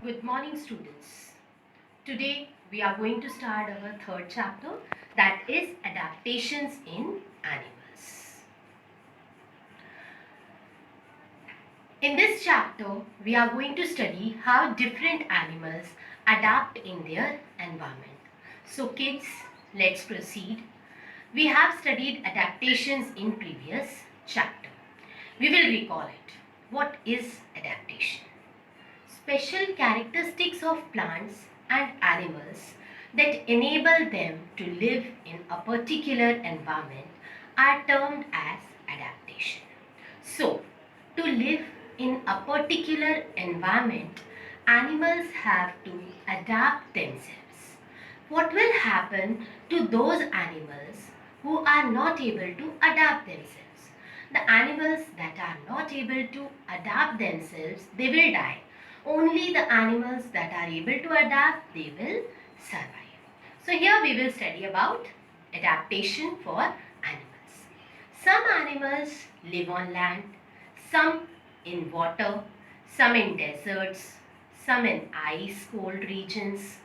Good morning, students. Today we are going to start our third chapter, that is adaptations in animals. In this chapter, we are going to study how different animals adapt in their environment. So kids, let's proceed. We have studied adaptations in previous chapter. We will recall it. What is adaptation? Special characteristics of plants and animals that enable them to live in a particular environment are termed as adaptation. So, to live in a particular environment, animals have to adapt themselves. What will happen to those animals who are not able to adapt themselves? The animals that are not able to adapt themselves, they will die. Only the animals that are able to adapt, they will survive. So here we will study about adaptation for animals. Some animals live on land, some in water, some in deserts, some in ice cold regions,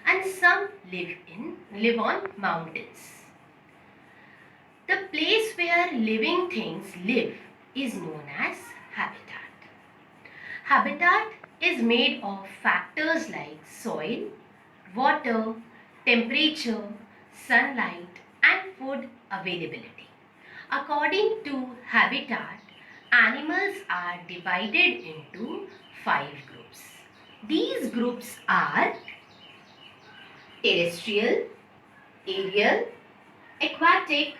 and some live on mountains. The place where living things live is known as habitat. Habitat is made of factors like soil, water, temperature, sunlight, and food availability. According to habitat, animals are divided into 5 groups. These groups are terrestrial, aerial, aquatic,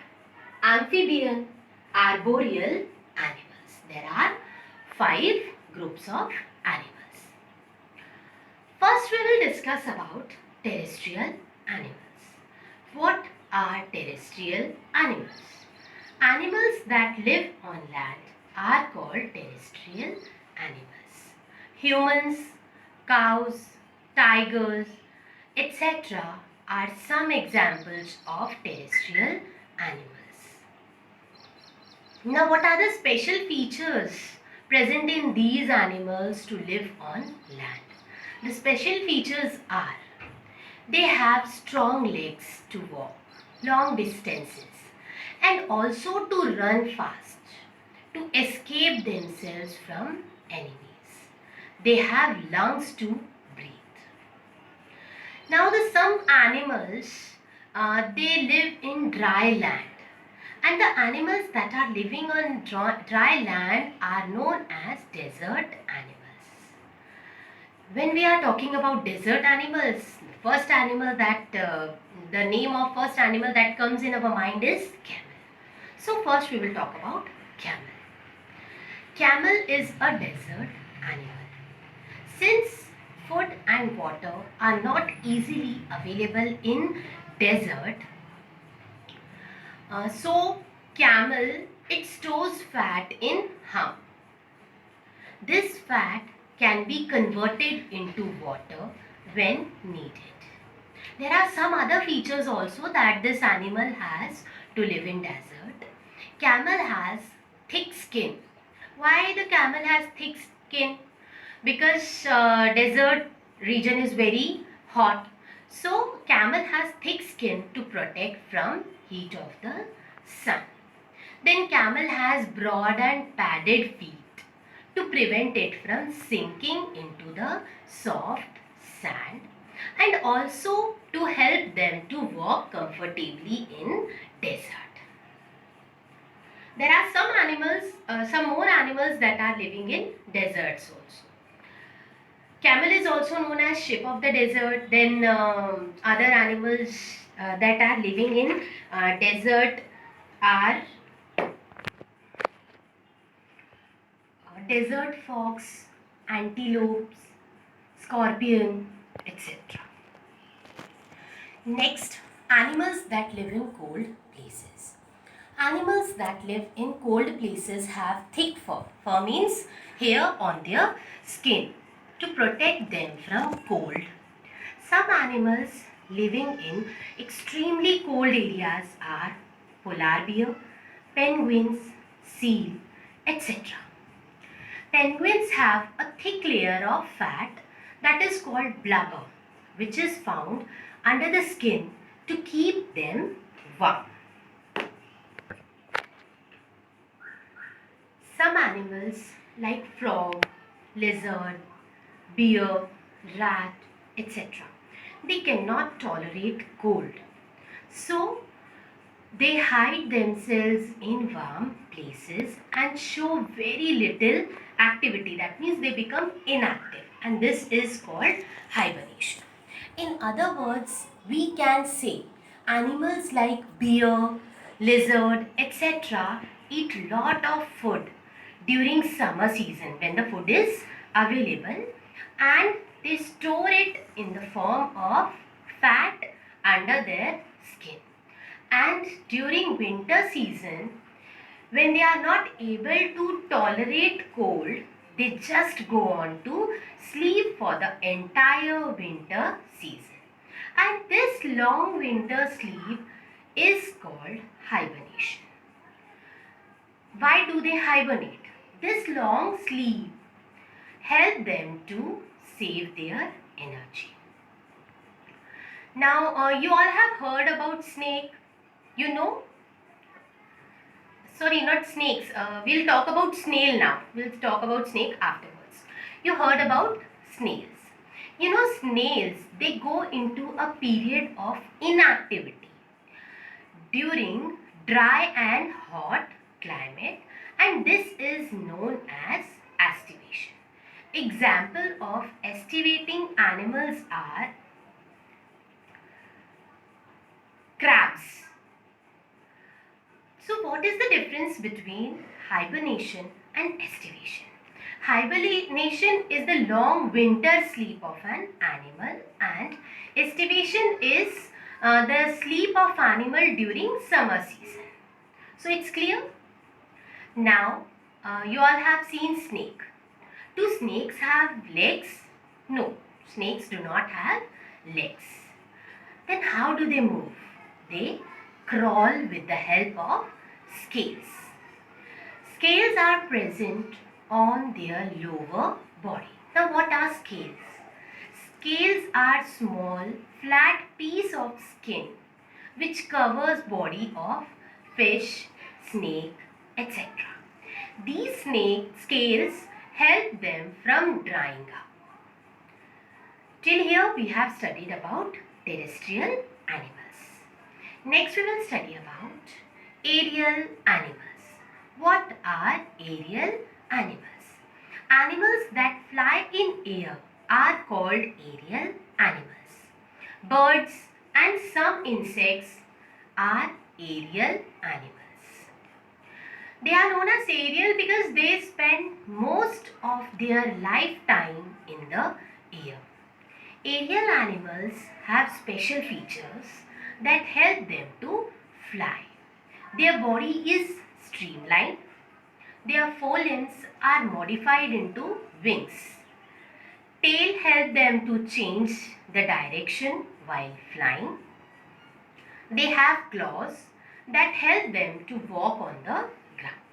amphibian, arboreal animals. There are 5 groups of animals. First we will discuss about terrestrial animals. What are terrestrial animals? Animals that live on land are called terrestrial animals. Humans, cows, tigers, etc. are some examples of terrestrial animals. Now, what are the special features present in these animals to live on land? The special features are they have strong legs to walk long distances and also to run fast to escape themselves from enemies. They have lungs to breathe. Now, some animals they live in dry land. And the animals that are living on dry land are known as desert animals. When we are talking about desert animals, the name of first animal that comes in our mind is camel. So first we will talk about camel. Camel is a desert animal. Since food and water are not easily available in desert, so camel, it stores fat in hump. This fat can be converted into water when needed. There are some other features also that this animal has to live in desert. Camel has thick skin. Why the camel has thick skin? Because desert region is very hot. So camel has thick skin to protect from heat of the sun. Then camel has broad and padded feet to prevent it from sinking into the soft sand and also to help them to walk comfortably in desert. There are some more animals that are living in deserts also. Camel is also known as sheep of the desert. Then other animals that are living in desert are desert fox, antelopes, scorpion, etc. Next, animals that live in cold places. Animals that live in cold places have thick fur. Fur means hair on their skin to protect them from cold. Some animals living in extremely cold areas are polar bear, penguins, seal, etc. Penguins have a thick layer of fat that is called blubber, which is found under the skin to keep them warm. Some animals like frog, lizard, bear, rat, etc. they cannot tolerate cold. So they hide themselves in warm places and show very little activity. That means they become inactive, and this is called hibernation. In other words, we can say animals like bear, lizard, etc. eat lot of food during summer season when the food is available, and they store it in the form of fat under their skin. And during winter season, when they are not able to tolerate cold, they just go on to sleep for the entire winter season. And this long winter sleep is called hibernation. Why do they hibernate? This long sleep help them to save their energy. Now, you all have heard about snake. You know, sorry, not snakes. We'll talk about snail now. We'll talk about snake afterwards. You heard about snails. You know, snails, they go into a period of inactivity during dry and hot climate, and this is known as estivation. Example of estivating animals are crabs. So what is the difference between hibernation and estivation? Hibernation is the long winter sleep of an animal, and estivation is the sleep of animal during summer season. So it's clear? Now you all have seen snake. Do snakes have legs? No, snakes do not have legs. Then how do they move? They crawl with the help of scales. Scales are present on their lower body. Now what are scales? Scales are small flat piece of skin which covers body of fish, snake, etc. These scales help them from drying up. Till here we have studied about terrestrial animals. Next we will study about aerial animals. What are aerial animals? Animals that fly in air are called aerial animals. Birds and some insects are aerial animals. They are known as aerial because they spend most of their lifetime in the air. Aerial animals have special features that help them to fly. Their body is streamlined. Their forelimbs are modified into wings. Tail help them to change the direction while flying. They have claws that help them to walk on the ground.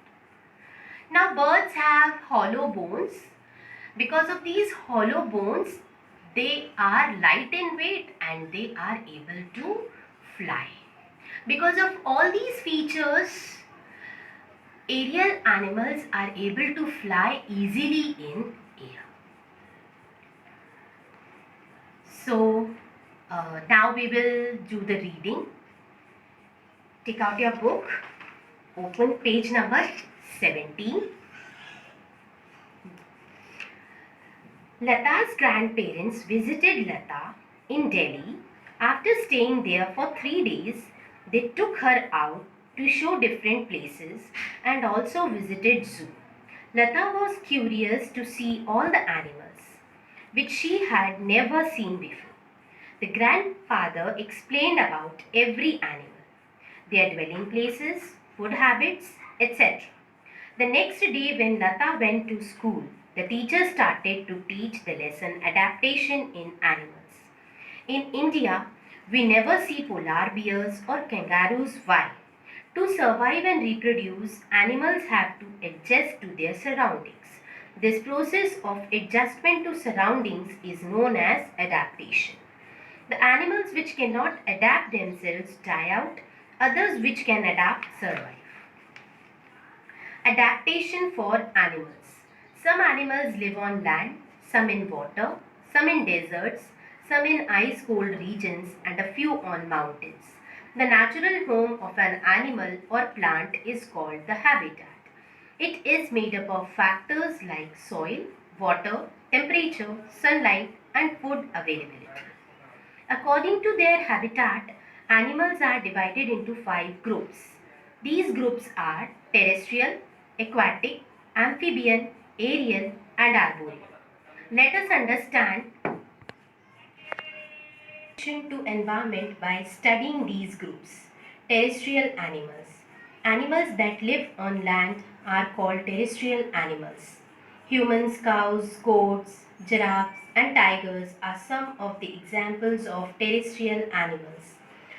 Now birds have hollow bones. Because of these hollow bones, they are light in weight and they are able to fly. Because of all these features, aerial animals are able to fly easily in air. So now we will do the reading. Take out your book, open page number 17. Lata's grandparents visited Lata in Delhi. After staying there for 3 days, they took her out to show different places and also visited zoo. Lata was curious to see all the animals, which she had never seen before. The grandfather explained about every animal, their dwelling places, food habits, etc. The next day when Lata went to school, the teacher started to teach the lesson adaptation in animals. In India, we never see polar bears or kangaroos. Why? To survive and reproduce, animals have to adjust to their surroundings. This process of adjustment to surroundings is known as adaptation. The animals which cannot adapt themselves die out, others which can adapt survive. Adaptation for animals. Some animals live on land, some in water, some in deserts, some in ice-cold regions, and a few on mountains. The natural home of an animal or plant is called the habitat. It is made up of factors like soil, water, temperature, sunlight, and food availability. According to their habitat, animals are divided into 5 groups. These groups are terrestrial, aquatic, amphibian, aerial, and arboreal. Let us understand to environment by studying these groups. Terrestrial animals. Animals that live on land are called terrestrial animals. Humans, cows, goats, giraffes, and tigers are some of the examples of terrestrial animals.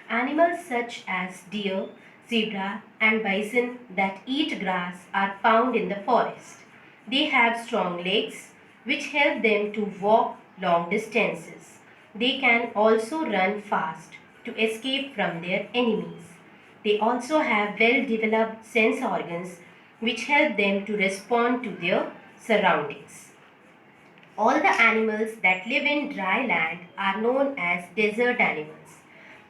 Animals such as deer, zebra, and bison that eat grass are found in the forest. They have strong legs which help them to walk long distances. They can also run fast to escape from their enemies. They also have well-developed sense organs which help them to respond to their surroundings. All the animals that live in dry land are known as desert animals.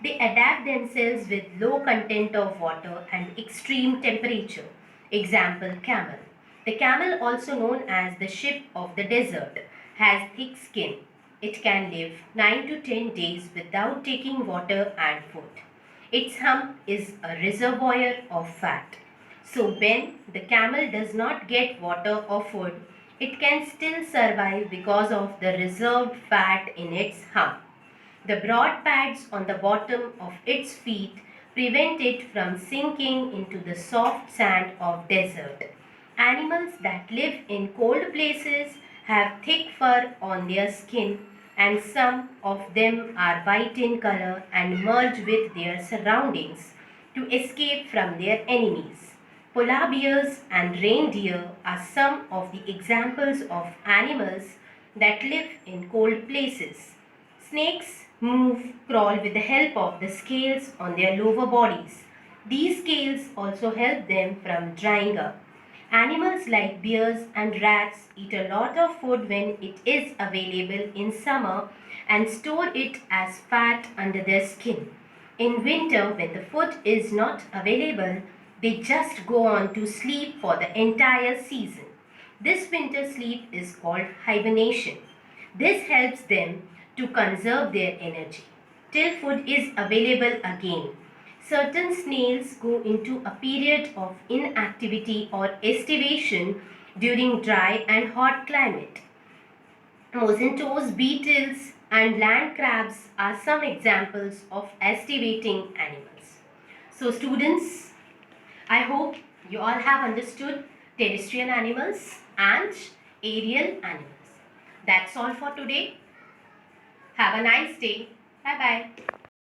They adapt themselves with low content of water and extreme temperature. Example, camel. The camel, also known as the sheep of the desert, has thick skin. It can live 9 to 10 days without taking water and food. Its hump is a reservoir of fat. So when the camel does not get water or food, it can still survive because of the reserved fat in its hump. The broad pads on the bottom of its feet prevent it from sinking into the soft sand of desert. Animals that live in cold places have thick fur on their skin, and some of them are white in color and merge with their surroundings to escape from their enemies. Polar bears and reindeer are some of the examples of animals that live in cold places. Snakes crawl with the help of the scales on their lower bodies. These scales also help them from drying up. Animals like bears and rats eat a lot of food when it is available in summer and store it as fat under their skin. In winter, when the food is not available, they just go on to sleep for the entire season. This winter sleep is called hibernation. This helps them to conserve their energy till food is available again. Certain snails go into a period of inactivity or estivation during dry and hot climate. Mosquitoes, beetles, and land crabs are some examples of estivating animals. So students, I hope you all have understood terrestrial animals and aerial animals. That's all for today. Have a nice day. Bye bye.